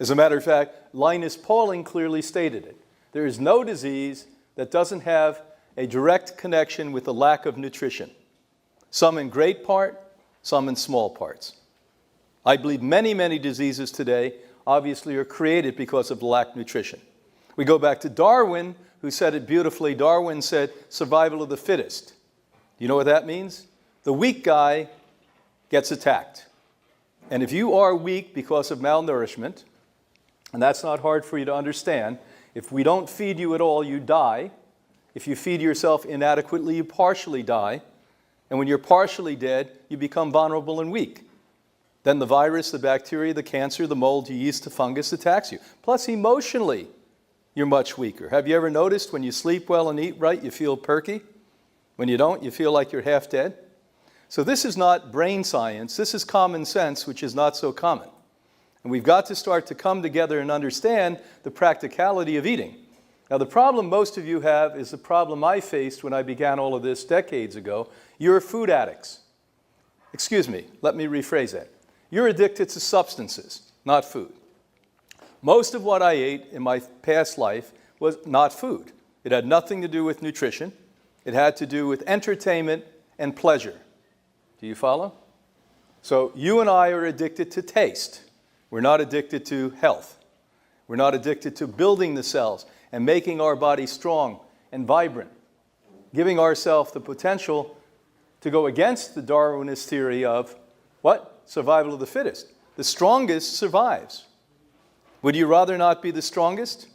As a matter of fact, Linus Pauling clearly stated it. There is no disease that doesn't have a direct connection with the lack of nutrition. Some in great part, some in small parts. I believe many, many diseases today obviously are created because of the lack of nutrition. We go back to Darwin, who said it beautifully. Darwin said, survival of the fittest. You know what that means? The weak guy gets attacked. And if you are weak because of malnourishment, and that's not hard for you to understand, if we don't feed you at all, you die. If you feed yourself inadequately, you partially die. And when you're partially dead, you become vulnerable and weak. Then the virus, the bacteria, the cancer, the mold, the yeast, the fungus attacks you. Plus, emotionally, you're much weaker. Have you ever noticed when you sleep well and eat right, you feel perky? When you don't, you feel like you're half dead? So this is not brain science. This is common sense, which is not so common. And we've got to start to come together and understand the practicality of eating. Now, the problem most of you have is the problem I faced when I began all of this decades ago. You're food addicts. Excuse me, let me rephrase that. You're addicted to substances, not food. Most of what I ate in my past life was not food. It had nothing to do with nutrition. It had to do with entertainment and pleasure. Do you follow? So you and I are addicted to taste. We're not addicted to health. We're not addicted to building the cells and making our body strong and vibrant, giving ourselves the potential to go against the Darwinist theory of what? Survival of the fittest. The strongest survives. Would you rather not be the strongest?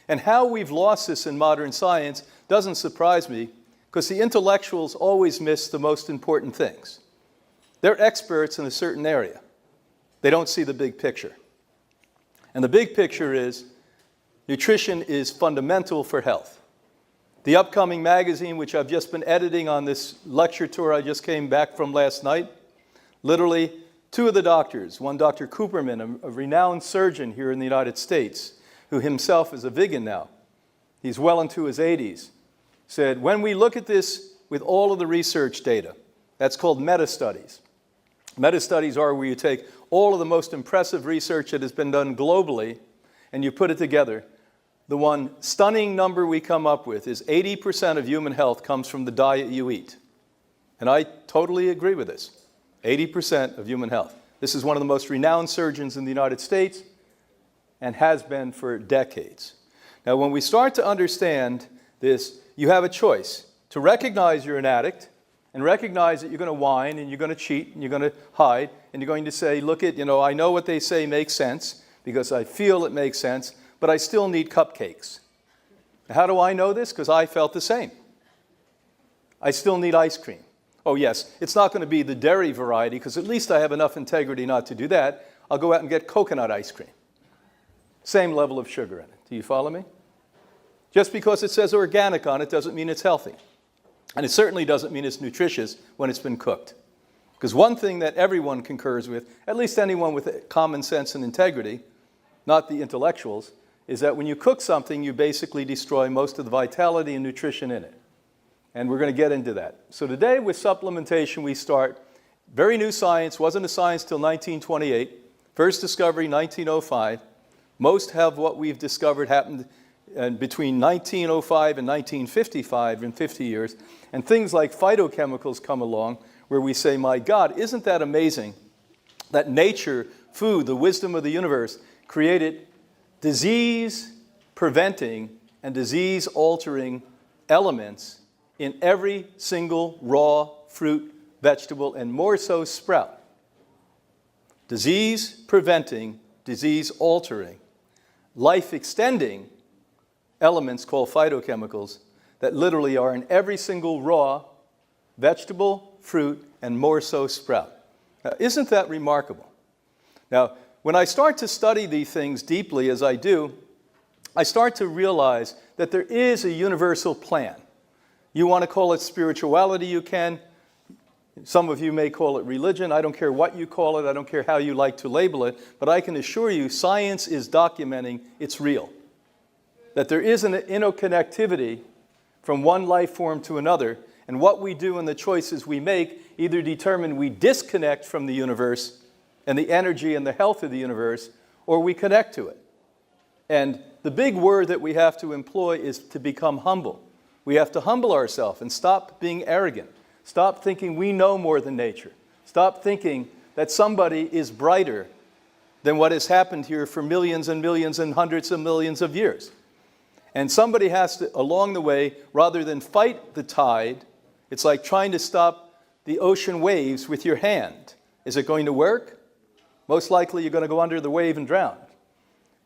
And how we've lost this in modern science doesn't surprise me, because the intellectuals always miss the most important things. They're experts in a certain area. They don't see the big picture. And the big picture is nutrition is fundamental for health. The upcoming magazine, which I've just been editing on this lecture tour I just came back from last night, literally two of the doctors, one Dr. Cooperman, a renowned surgeon here in the United States, who himself is a vegan now, he's well into his 80s, said, when we look at this with all of the research data, that's called meta-studies. Meta-studies are where you take all of the most impressive research that has been done globally and you put it together. The one stunning number we come up with is 80% of human health comes from the diet you eat. And I totally agree with this. 80% of human health. This is one of the most renowned surgeons in the United States and has been for decades. Now, when we start to understand this, you have a choice to recognize you're an addict and recognize that you're going to whine and you're going to cheat and you're going to hide and you're going to say, look at, I know what they say makes sense because I feel it makes sense, but I still need cupcakes. How do I know this? Because I felt the same. I still need ice cream. Oh yes, it's not going to be the dairy variety because at least I have enough integrity not to do that. I'll go out and get coconut ice cream. Same level of sugar in it. Do you follow me? Just because it says organic on it doesn't mean it's healthy. And it certainly doesn't mean it's nutritious when it's been cooked. Because one thing that everyone concurs with, at least anyone with common sense and integrity, not the intellectuals, is that when you cook something, you basically destroy most of the vitality and nutrition in it. And we're going to get into that. So today with supplementation we start, very new science, wasn't a science till 1928, first discovery 1905. Most have what we've discovered happened between 1905 and 1955 in 50 years. And things like phytochemicals come along where we say, my God, isn't that amazing that nature, food, the wisdom of the universe, created disease-preventing and disease-altering elements in every single raw fruit, vegetable, and more so sprout. Disease-preventing, disease-altering, life-extending elements called phytochemicals that literally are in every single raw vegetable, fruit, and more so sprout. Now, isn't that remarkable? Now, when I start to study these things deeply, as I do, I start to realize that there is a universal plan. You want to call it spirituality, you can. Some of you may call it religion. I don't care what you call it. I don't care how you like to label it. But I can assure you, science is documenting it's real. That there is an interconnectivity from one life form to another. And what we do and the choices we make either determine we disconnect from the universe and the energy and the health of the universe, or we connect to it. And the big word that we have to employ is to become humble. We have to humble ourselves and stop being arrogant. Stop thinking we know more than nature. Stop thinking that somebody is brighter than what has happened here for millions and millions and hundreds of millions of years. And somebody has to, along the way, rather than fight the tide, it's like trying to stop the ocean waves with your hand. Is it going to work? Most likely you're going to go under the wave and drown.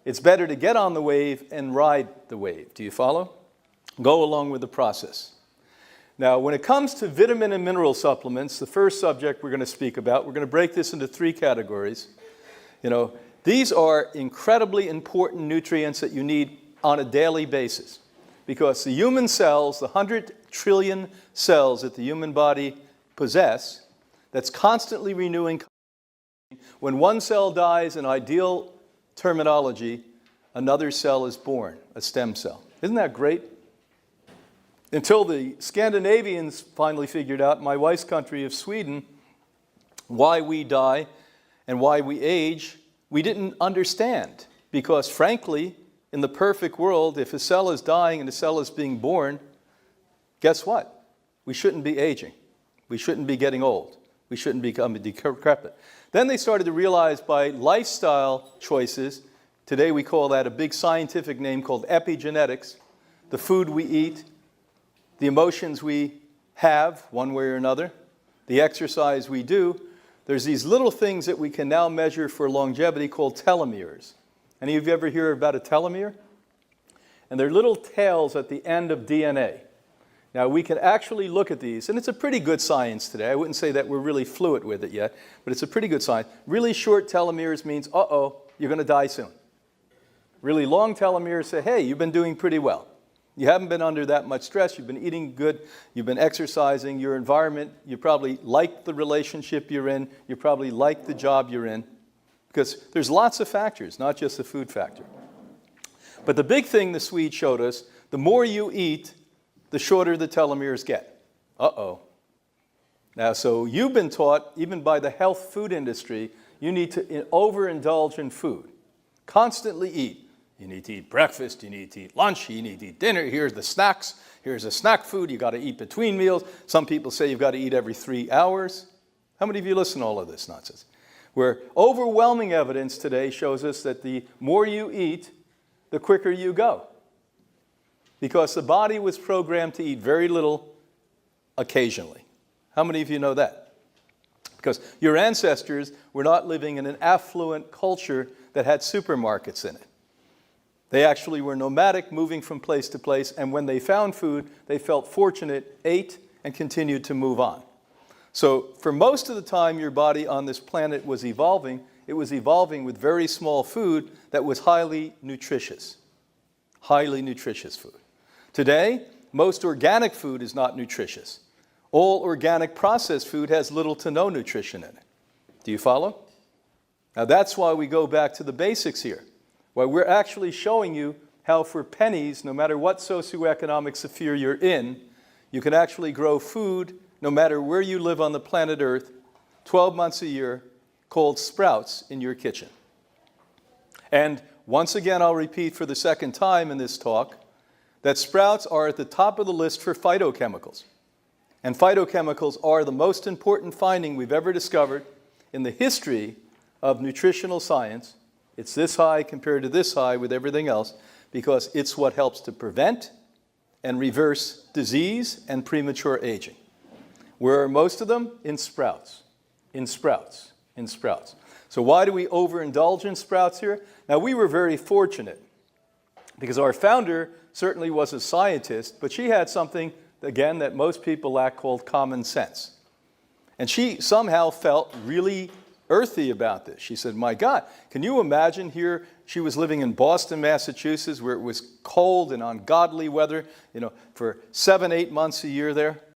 It's better to get on the wave and ride the wave. Do you follow? Go along with the process. Now, when it comes to vitamin and mineral supplements, the first subject we're going to speak about, we're going to break this into 3 categories. These are incredibly important nutrients that you need on a daily basis, because the human cells, the 100 trillion cells that the human body possess, that's constantly renewing. When one cell dies, in ideal terminology, another cell is born, a stem cell. Isn't that great? Until the Scandinavians finally figured out, my wife's country of Sweden, why we die and why we age, we didn't understand. Because frankly, in the perfect world, if a cell is dying and a cell is being born, guess what? We shouldn't be aging. We shouldn't be getting old. We shouldn't become decrepit. Then they started to realize by lifestyle choices, today we call that a big scientific name called epigenetics, the food we eat, the emotions we have, one way or another, the exercise we do, there's these little things that we can now measure for longevity called telomeres. Any of you ever hear about a telomere? And they're little tails at the end of DNA. Now, we can actually look at these, and it's a pretty good science today. I wouldn't say that we're really fluent with it yet, but it's a pretty good science. Really short telomeres means, uh-oh, you're going to die soon. Really long telomeres say, hey, you've been doing pretty well. You haven't been under that much stress. You've been eating good. You've been exercising. Your environment, you probably like the relationship you're in. You probably like the job you're in. Because there's lots of factors, not just the food factor. But the big thing the Swedes showed us, the more you eat, the shorter the telomeres get. Uh-oh. Now, so you've been taught, even by the health food industry, you need to overindulge in food. Constantly eat. You need to eat breakfast, you need to eat lunch, you need to eat dinner, here's the snacks, here's the snack food, you got to eat between meals. Some people say you've got to eat every 3 hours. How many of you listen to all of this nonsense? Where overwhelming evidence today shows us that the more you eat, the quicker you go. Because the body was programmed to eat very little occasionally. How many of you know that? Because your ancestors were not living in an affluent culture that had supermarkets in it. They actually were nomadic, moving from place to place, and when they found food, they felt fortunate, ate, and continued to move on. So for most of the time your body on this planet was evolving, it was evolving with very small food that was highly nutritious. Highly nutritious food. Today, most organic food is not nutritious. All organic processed food has little to no nutrition in it. Do you follow? Now that's why we go back to the basics here. Why we're actually showing you how for pennies, no matter what socioeconomic sphere you're in, you can actually grow food, no matter where you live on the planet Earth, 12 months a year, called sprouts in your kitchen. And once again, I'll repeat for the second time in this talk, that sprouts are at the top of the list for phytochemicals. And phytochemicals are the most important finding we've ever discovered in the history of nutritional science. It's this high compared to this high with everything else because it's what helps to prevent and reverse disease and premature aging. Where are most of them? In sprouts. In sprouts. In sprouts. So why do we overindulge in sprouts here? Now, we were very fortunate because our founder certainly was a scientist, but she had something, again, that most people lack called common sense. And she somehow felt really earthy about this. She said, my God, can you imagine here, she was living in Boston, Massachusetts, where it was cold and ungodly weather, for 7-8 months a year there.